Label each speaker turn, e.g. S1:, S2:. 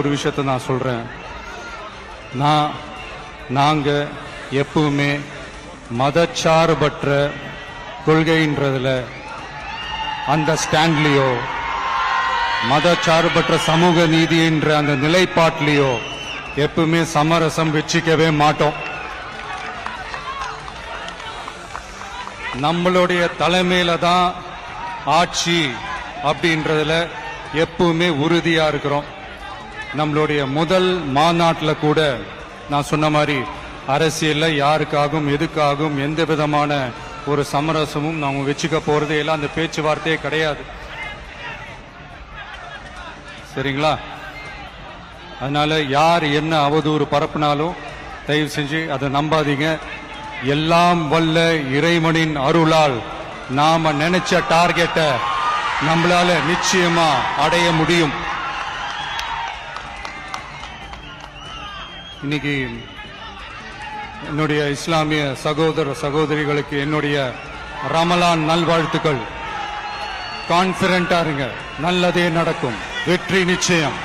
S1: ஒரு விஷயத்தை நான் சொல்றேன். நாங்க எப்பவுமே மதச்சார்பற்ற கொள்கைன்றதுல அந்த ஸ்டாண்ட்லயோ மதச்சார்பற்ற சமூக நீதி என்ற அந்த நிலைப்பாட்டிலேயோ எப்பவுமே சமரசம் வச்சிக்கவே மாட்டோம். நம்மளுடைய தலைமையில தான் ஆட்சி அப்படின்றதுல எப்பவுமே உறுதியா இருக்கிறோம். நம்மளுடைய முதல் மாநாட்டில் கூட நான் சொன்ன மாதிரி அரசியல்ல யாருக்காகவும் எதுக்காகவும் எந்த விதமான ஒரு சமரசமும் நாம வச்சுக்க போறதே எல்லாம் அந்த பேச்சுவார்த்தையே கிடையாது. சரிங்களா? அதனால யார் என்ன அவதூறு பரப்புனாலும் தயவு செஞ்சு அதை நம்பாதீங்க. எல்லாம் வல்ல இறைவனின் அருளால் நாம நினைச்ச டார்கெட்டை நம்மளால நிச்சயமா அடைய முடியும். இன்னைக்கு என்னுடைய இஸ்லாமிய சகோதர சகோதரிகளுக்கு என்னுடைய ரமலான் நல்வாழ்த்துக்கள். கான்பிடண்டா இருங்க, நல்லதே நடக்கும், வெற்றி நிச்சயம்.